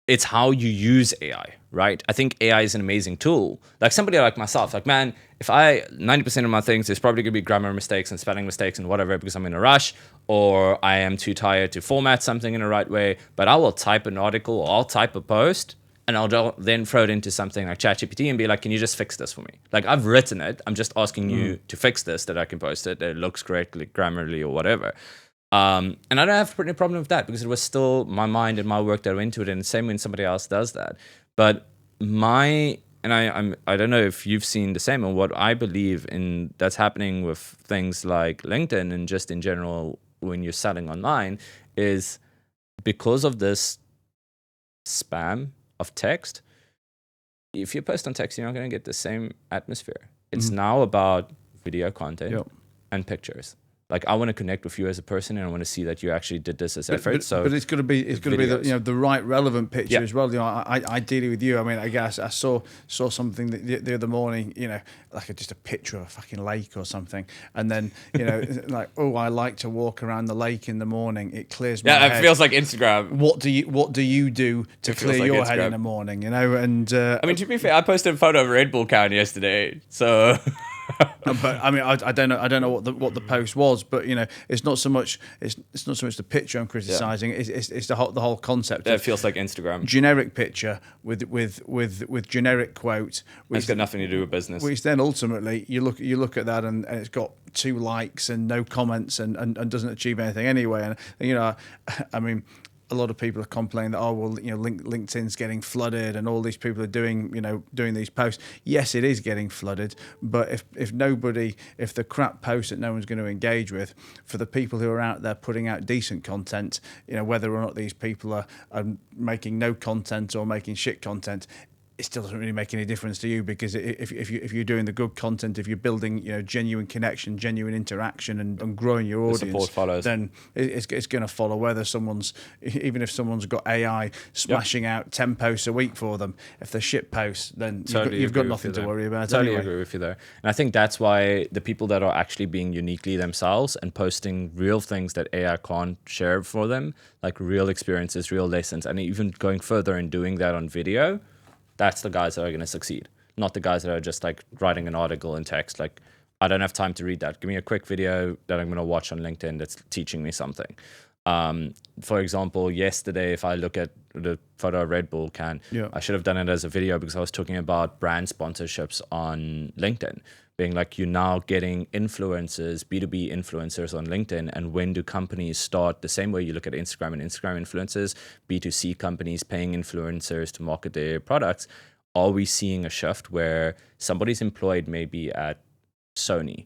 it's how you use AI, right? I think AI is an amazing tool. Like somebody like myself, like man, if 90% of my things, there's probably gonna be grammar mistakes and spelling mistakes and whatever because I'm in a rush or I am too tired to format something in the right way, but I will type an article or I'll type a post and I'll then throw it into something like ChatGPT and be like, can you just fix this for me? Like I've written it, I'm just asking you to fix this, that I can post it, that it looks correctly, grammarly or whatever. And I don't have any problem with that because it was still my mind and my work that went into it, and the same when somebody else does that. But I don't know if you've seen the same, or what I believe in that's happening with things like LinkedIn and just in general when you're selling online is because of this spam of text. If you post on text, you're not going to get the same atmosphere. It's now about video content and pictures. Like, I want to connect with you as a person, and I want to see that you actually did this as effort. But it's got to be the, the right relevant picture as well. Ideally with you. I mean, I guess I saw something the other morning. Like just a picture of a fucking lake or something, and then like, oh, I like to walk around the lake in the morning. It clears my head. It feels like Instagram. What do you do to clear your head in the morning? And I mean, to be fair, I posted a photo of Red Bull can yesterday, so. But I mean, I don't know what the post was, but it's not so much the picture I'm criticizing. It's the whole concept. It feels like Instagram. Generic picture with generic quote. It's got nothing to do with business. Which then ultimately you look at that and it's got 2 likes and no comments and doesn't achieve anything anyway. And I mean, a lot of people are complaining that LinkedIn's getting flooded and all these people are doing these posts. Yes, it is getting flooded, but if the crap post that no one's going to engage with, for the people who are out there putting out decent content, whether or not these people are making no content or making shit content, it still doesn't really make any difference to you, because if you're doing the good content, if you're building genuine connection, genuine interaction, and growing your audience, support follows. Then it's going to follow. Whether even if someone's got AI smashing out 10 posts a week for them, if they're shit posts, then you've got nothing to worry about. Totally agree with you there. And I think that's why the people that are actually being uniquely themselves and posting real things that AI can't share for them, like real experiences, real lessons, and even going further and doing that on video, that's the guys that are going to succeed, not the guys that are just like writing an article in text. Like, I don't have time to read that. Give me a quick video that I'm going to watch on LinkedIn that's teaching me something. For example, yesterday, if I look at the photo of Red Bull can, I should have done it as a video, because I was talking about brand sponsorships on LinkedIn, being like, you're now getting influencers, B2B influencers on LinkedIn. And when do companies start, the same way you look at Instagram and Instagram influencers, B2C companies paying influencers to market their products, are we seeing a shift where somebody's employed maybe at Sony,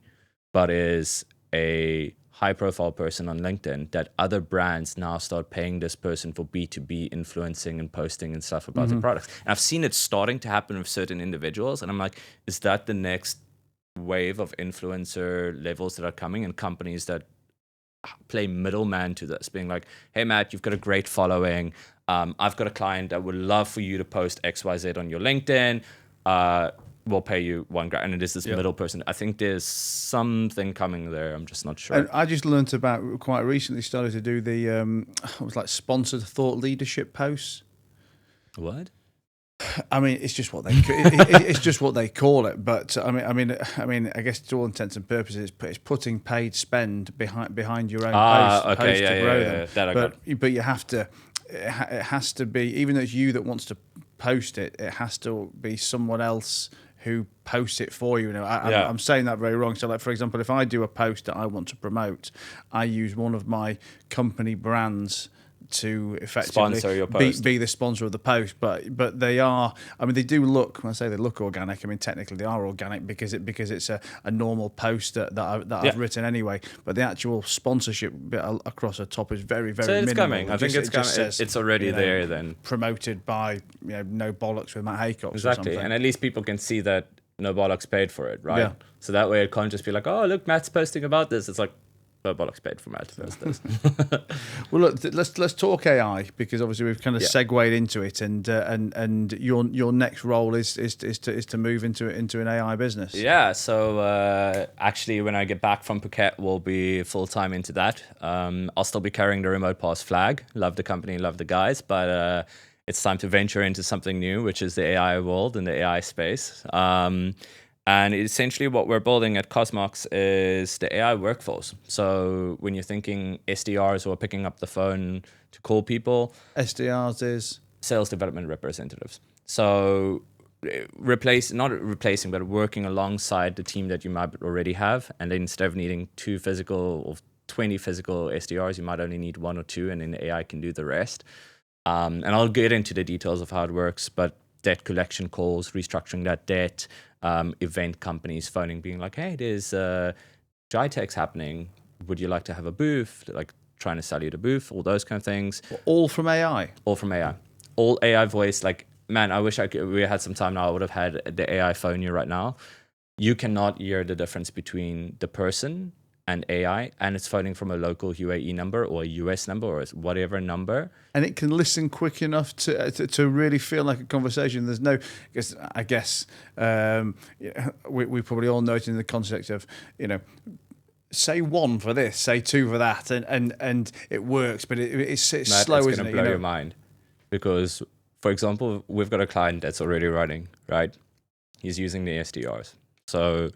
but is a high profile person on LinkedIn, that other brands now start paying this person for B2B influencing and posting and stuff about the products? And I've seen it starting to happen with certain individuals. And I'm like, is that the next wave of influencer levels that are coming, and companies that play middleman to this, being like, hey Matt, you've got a great following, I've got a client that would love for you to post XYZ on your LinkedIn, we'll pay you $1,000, and it is this middle person. I think there's something coming there, I'm just not sure. And I just learned about, quite recently started to do the it was like sponsored thought leadership posts. What? I mean, it's just what they call it. But I mean, I guess to all intents and purposes, it's putting paid spend behind your own post to grow them. But you have to. It has to be, even though it's you that wants to post it, it has to be someone else who posts it for you. I'm saying that very wrong. So, like, for example, if I do a post that I want to promote, I use one of my company brands to effectively sponsor your post. Be the sponsor of the post, but they are. I mean, they do look. When I say they look organic, I mean technically they are organic because it's a normal post that I've written anyway. But the actual sponsorship bit across the top is very, very. So it's minimal. coming. I think it's coming. It's already there. Then promoted by No Bollocks with Matt Haycox. Exactly, and at least people can see that No Bollocks paid for it, right? Yeah. So that way it can't just be like, oh look, Matt's posting about this. It's like, No Bollocks paid for Matt. Well, look, let's talk AI, because obviously we've kind of segued into it, and your next role is to move into an AI business. Yeah. So actually, when I get back from Phuket, we'll be full time into that. I'll still be carrying the Remote Pass flag. Love the company, love the guys, but it's time to venture into something new, which is the AI world and the AI space. And essentially what we're building at Cosmox is the AI workforce. So when you're thinking SDRs who are picking up the phone to call people. SDRs is? Sales development representatives. So not replacing, but working alongside the team that you might already have. And then instead of needing 2 physical or 20 physical SDRs, you might only need 1 or 2, and then the AI can do the rest. And I'll get into the details of how it works, but debt collection calls, restructuring that debt, event companies phoning, being like, hey, there's GITEX happening. Would you like to have a booth? Like trying to sell you the booth, all those kind of things. All from AI? All from AI. All AI voice. Like, man, I wish we had some time now. I would have had the AI phone you right now. You cannot hear the difference between the person and AI, and it's phoning from a local UAE number or a US number or whatever number. And it can listen quick enough to really feel like a conversation. There's no, because I guess we probably all know it in the context of, say one for this, say two for that, and it works, but it's Matt, slow, it's isn't going it? to blow your mind. Because, for example, we've got a client that's already running, right? He's using the SDRs. So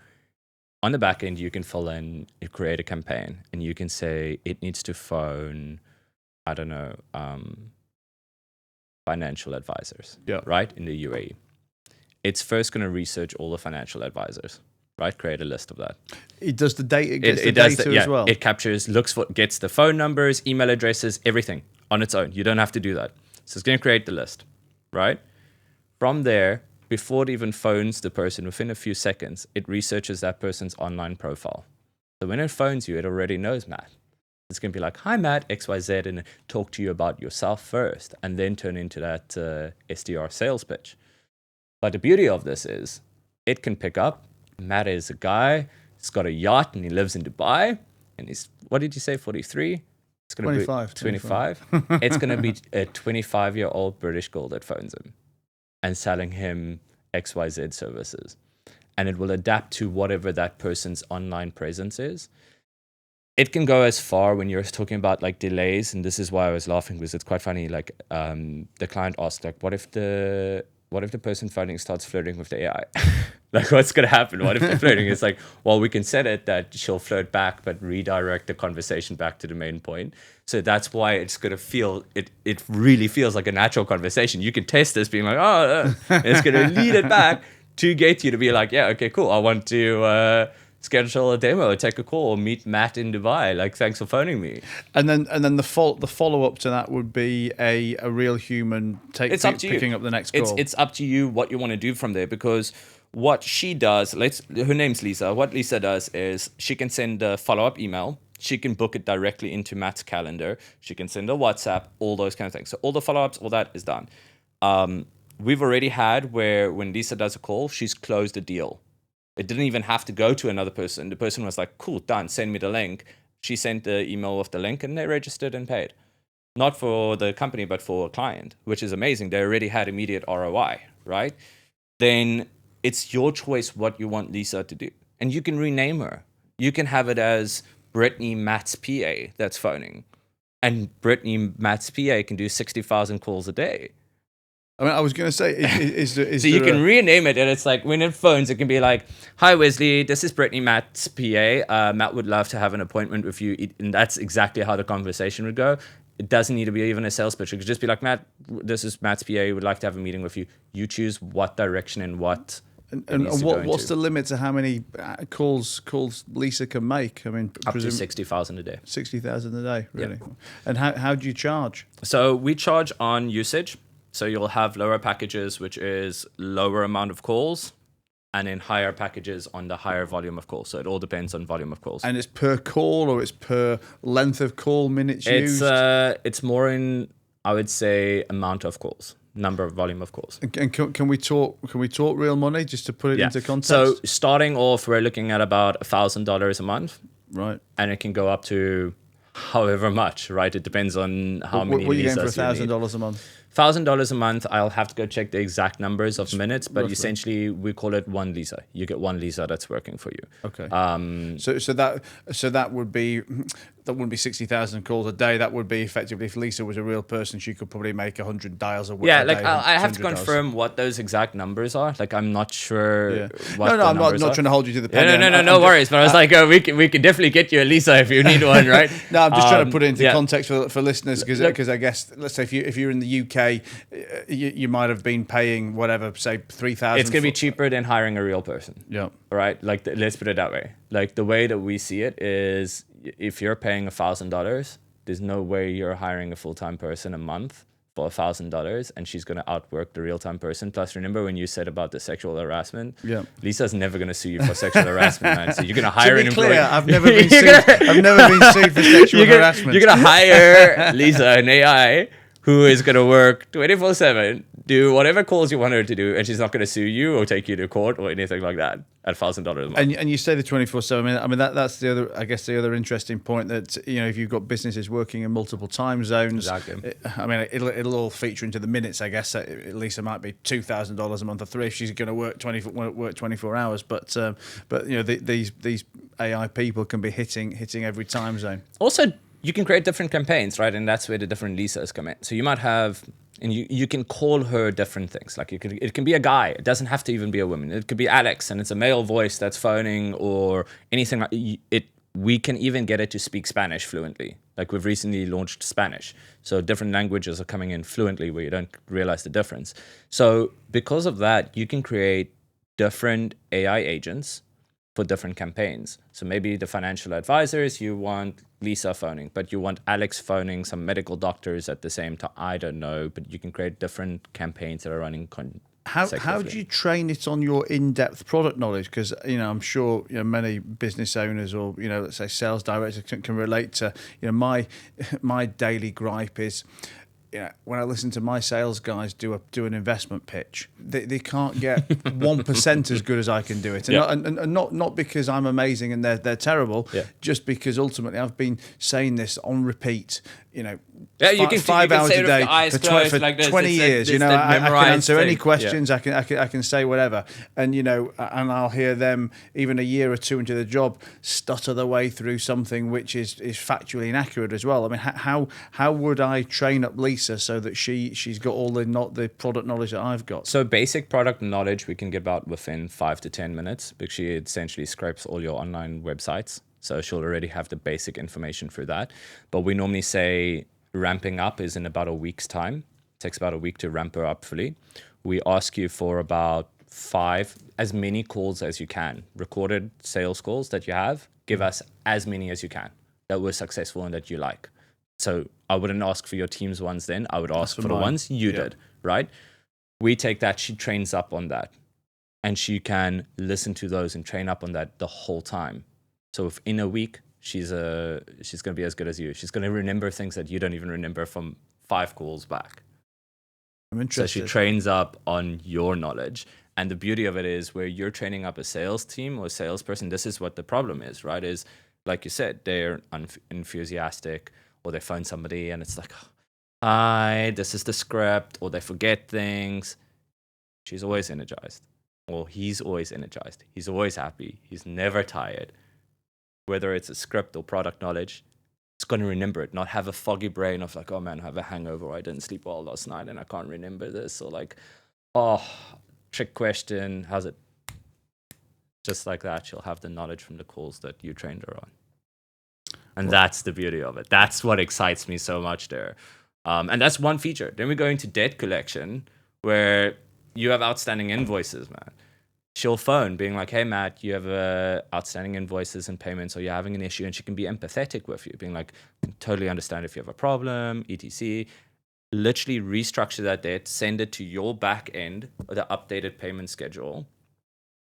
on the back end, you can fill in, you create a campaign, and you can say it needs to phone, I don't know, financial advisors, right, in the UAE. It's first going to research all the financial advisors, right? Create a list of that. It does the data, data as well. It captures, gets the phone numbers, email addresses, everything on its own. You don't have to do that. So it's going to create the list, right? From there, before it even phones the person, within a few seconds, it researches that person's online profile. So when it phones you, it already knows Matt. It's going to be like, hi, Matt, XYZ, and talk to you about yourself first, and then turn into that SDR sales pitch. But the beauty of this is it can pick up, Matt is a guy, he's got a yacht, and he lives in Dubai, and he's, what did you say, 43? It's going to 25, be 25. It's going to be a 25-year-old British girl that phones him and selling him XYZ services. And it will adapt to whatever that person's online presence is. It can go as far when you're talking about like delays, and this is why I was laughing, because it's quite funny. Like the client asked, like, what if the person phoning starts flirting with the AI? Like, what's going to happen? What if they're flirting? It's like, well, we can set it that she'll flirt back, but redirect the conversation back to the main point. So that's why it's going to feel, it really feels like a natural conversation. You can test this being like, and it's going to lead it back to get you to be like, yeah, okay, cool. I want to schedule a demo, take a call, or meet Matt in Dubai. Like, thanks for phoning me. And then the follow up to that would be a real human picking up the next call. It's up to you what you want to do from there, because what she does, her name's Lisa. What Lisa does is she can send a follow-up email. She can book it directly into Matt's calendar. She can send a WhatsApp, all those kind of things. So all the follow-ups, all that is done. We've already had where when Lisa does a call, she's closed a deal. It didn't even have to go to another person. The person was like, cool, done, send me the link. She sent the email with the link and they registered and paid. Not for the company, but for a client, which is amazing. They already had immediate ROI, right? Then it's your choice what you want Lisa to do. And you can rename her. You can have it as Brittany Matt's PA that's phoning. And Brittany Matt's PA can do 60,000 calls a day. I mean, I was going to say, so you can rename it, and it's like when it phones, it can be like, "Hi Wesley, this is Brittany Matt's PA. Matt would love to have an appointment with you," and that's exactly how the conversation would go. It doesn't need to be even a sales pitch. It could just be like, "Matt, this is Matt's PA. Would like to have a meeting with you." You choose what direction and what. And what's the limit to how many calls Lisa can make? I mean, up to 60,000 a day. 60,000 a day, really. Yeah. And how do you charge? So we charge on usage. So you'll have lower packages, which is lower amount of calls, and then higher packages on the higher volume of calls. So it all depends on volume of calls. And it's per call, or it's per length of call, minutes used? It's more in, I would say, amount of calls, number of volume of calls. And can we talk real money, just to put it into context? So starting off, we're looking at about $1,000 a month. Right. And it can go up to however much, right? It depends on how many. What are you getting for $1,000 a month? $1,000 a month. I'll have to go check the exact numbers of minutes, but roughly. Essentially we call it one Lisa. You get one Lisa that's working for you. Okay. So that would be, that wouldn't be 60,000 calls a day. That would be effectively, if Lisa was a real person, she could probably make 100 dials a week. Yeah, like I have to confirm what those exact numbers are. Like I'm not sure. What I'm not trying to hold you to the penny. No worries. But I was like, we can definitely get you a Lisa if you need one, right? No, I'm just trying to put it into context for listeners, because I guess, let's say if you're in the UK, you might have been paying whatever, say 3,000. It's gonna be cheaper than hiring a real person. Yeah. Right. Like let's put it that way. Like the way that we see it is, if you're paying $1,000, there's no way you're hiring a full-time person a month for $1,000, and she's going to outwork the real-time person. Plus, remember when you said about the sexual harassment? Yeah. Lisa's never going to sue you for sexual harassment, man. So you're going to hire an employee. I've never been sued. I've never been sued for sexual harassment. You're going to hire Lisa, an AI, who is going to work 24/7, do whatever calls you want her to do, and she's not going to sue you or take you to court or anything like that at $1,000 a month. And you say the 24/7. I mean that's the other. I guess the other interesting point that if you've got businesses working in multiple time zones, Exactly. It'll all feature into the minutes. I guess at least it might be $2,000 a month or three if she's going to work 24 hours. But these AI people can be hitting every time zone. Also, you can create different campaigns, right? And that's where the different Lisas come in. So you might have, and you can call her different things. Like it can be a guy. It doesn't have to even be a woman. It could be Alex, and it's a male voice that's phoning or anything like it. We can even get it to speak Spanish fluently. Like we've recently launched Spanish. So different languages are coming in fluently where you don't realize the difference. So because of that, you can create different AI agents for different campaigns. So maybe the financial advisors, you want Lisa phoning, but you want Alex phoning some medical doctors at the same time. I don't know, but you can create different campaigns that are running How do you train it on your in-depth product knowledge? Because I'm sure many business owners or let's say sales directors can relate to my daily gripe is when I listen to my sales guys do an investment pitch, they can't get 1% as good as I can do it, and not because I'm amazing and they're terrible, just because ultimately I've been saying this on repeat. You can 5 hours a day for 20 years. I can answer any questions. I can say whatever, and and I'll hear them even a year or two into the job stutter their way through something which is factually inaccurate as well. I mean, how would I train up Lisa so that she's got all the product knowledge that I've got? So basic product knowledge we can get about within 5 to 10 minutes because she essentially scrapes all your online websites. So she'll already have the basic information for that. But we normally say ramping up is in about a week's time. It takes about a week to ramp her up fully. We ask you for about 5, as many calls as you can. Recorded sales calls that you have, give us as many as you can that were successful and that you like. So I wouldn't ask for your team's ones then. I would ask for the ones you did, right? We take that, she trains up on that. And she can listen to those and train up on that the whole time. So if in a week, she's going to be as good as you. She's going to remember things that you don't even remember from 5 calls back. I'm interested. So she trains up on your knowledge. And the beauty of it is where you're training up a sales team or a salesperson, this is what the problem is, right? Is, like you said, they're enthusiastic or they phone somebody and it's like, hi, this is the script, or they forget things. She's always energized. Or he's always energized. He's always happy. He's never tired. Whether it's a script or product knowledge, it's going to remember it, not have a foggy brain of like, oh man, I have a hangover, I didn't sleep well last night and I can't remember this, or like, oh, trick question, how's it? Just like that, she'll have the knowledge from the calls that you trained her on. And that's the beauty of it. That's what excites me so much there. And that's one feature. Then we go into debt collection, where you have outstanding invoices, man. She'll phone being like, hey, Matt, you have outstanding invoices and payments, or you're having an issue, and she can be empathetic with you, being like, totally understand if you have a problem, etc. Literally restructure that debt, send it to your back end, or the updated payment schedule,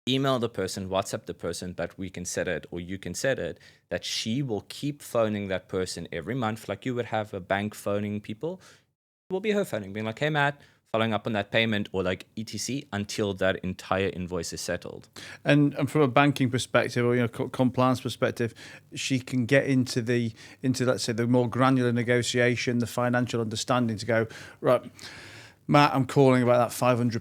email the person, WhatsApp the person, but we can set it, or you can set it, that she will keep phoning that person every month, like you would have a bank phoning people. It will be her phoning, being like, hey, Matt, following up on that payment, or like etc. until that entire invoice is settled. And from a banking perspective, or compliance perspective, she can get into let's say the more granular negotiation, the financial understanding to go, right, Matt, I'm calling about that £500.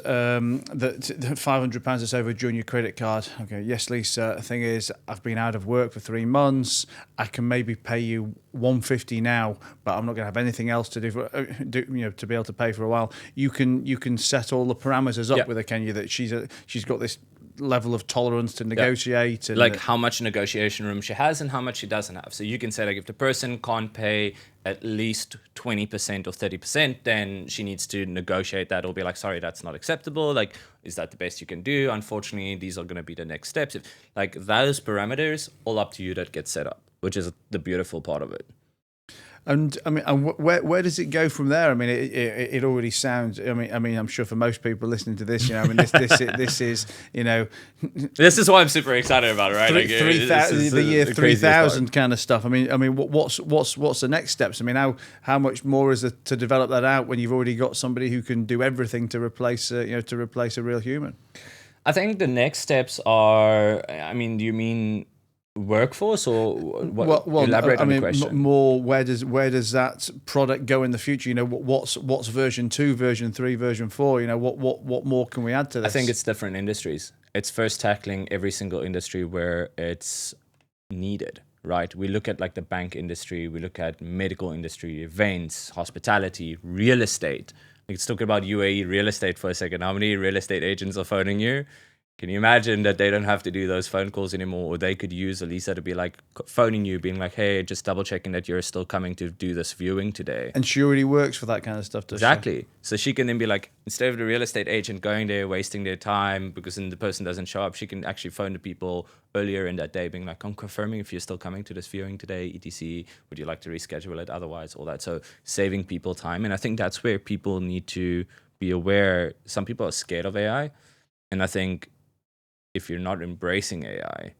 That £500 that's overdue on your credit card. Okay, yes, Lisa. The thing is, I've been out of work for 3 months. I can maybe pay you $150 now, but I'm not going to have anything else to do to be able to pay for a while. You can set all the parameters up with her, can you? That she's got this level of tolerance to negotiate, and like how much negotiation room she has and how much she doesn't have. So you can say, like, if the person can't pay at least 20% or 30%, then she needs to negotiate that, or be like, sorry, that's not acceptable. Like, is that the best you can do? Unfortunately, these are going to be the next steps. Like, those parameters, all up to you, that get set up, which is the beautiful part of it. And I mean, where does it go from there? I mean, it already sounds. I mean, I'm sure for most people listening to this, I mean, this is, this is why I'm super excited about it, right? The year 3000 kind of stuff. I mean, what's the next steps? I mean, how much more is it to develop that out when you've already got somebody who can do everything to replace a real human? I think the next steps are. I mean, do you mean workforce or what? Well, elaborate on the I mean, question. more. Where does that product go in the future? What's version 2, version 3, version 4? What more can we add to this? I think it's different industries. It's first tackling every single industry where it's needed, right? We look at like the bank industry, we look at medical industry, events, hospitality, real estate. Let's talk about UAE real estate for a second. How many real estate agents are phoning you? Can you imagine that they don't have to do those phone calls anymore, or they could use Elisa to be like phoning you, being like, hey, just double checking that you're still coming to do this viewing today. And she already works for that kind of stuff, does she? Exactly. So she can then be like, instead of the real estate agent going there, wasting their time because then the person doesn't show up, she can actually phone the people earlier in that day, being like, I'm confirming if you're still coming to this viewing today, etc. Would you like to reschedule it otherwise? All that. So saving people time. And I think that's where people need to be aware. Some people are scared of AI. And I think if you're not embracing AI,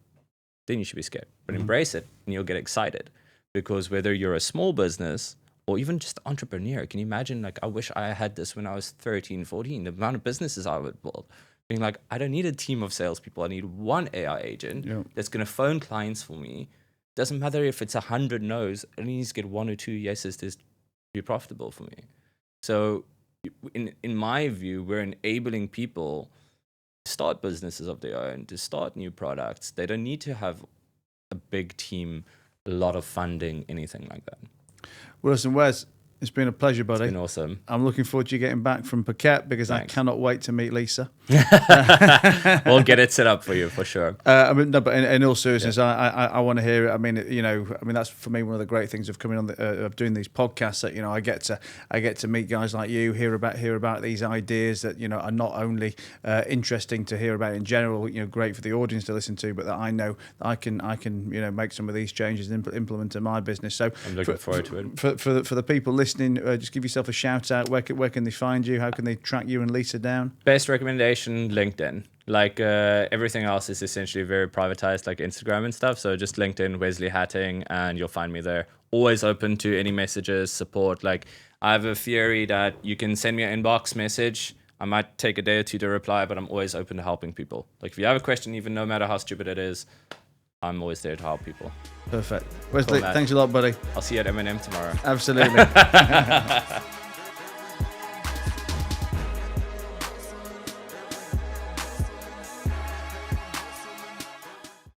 then you should be scared. But embrace it and you'll get excited. Because whether you're a small business or even just an entrepreneur, can you imagine, like, I wish I had this when I was 13, 14, the amount of businesses I would build. Being like, I don't need a team of salespeople. I need one AI agent that's going to phone clients for me. Doesn't matter if it's 100 no's, I need to get 1 or 2 yeses to be profitable for me. So in my view, we're enabling people start businesses of their own, to start new products. They don't need to have a big team, a lot of funding, anything like that. Well, listen, Wes, it's been a pleasure, buddy. It's been awesome. I'm looking forward to you getting back from Phuket because Thanks. I cannot wait to meet Lisa. We'll get it set up for you for sure. I mean, no, but in all seriousness, I want to hear it. I mean, that's for me one of the great things of coming on of doing these podcasts. That I get to meet guys like you, hear about these ideas that are not only interesting to hear about in general, great for the audience to listen to, but that I know that I can make some of these changes and implement in my business. So I'm looking forward to it. For the people listening, just give yourself a shout out. Where can they find you? How can they track you and Lisa down? Best recommendation, LinkedIn. Like everything else is essentially very privatized, like Instagram and stuff. So just LinkedIn, Wez Hattingh, and you'll find me there. Always open to any messages, support. Like I have a theory that you can send me an inbox message. I might take a day or two to reply, but I'm always open to helping people. Like if you have a question, even no matter how stupid it is, I'm always there to help people. Perfect. Wesley, thanks a lot, buddy. I'll see you at M&M tomorrow. Absolutely.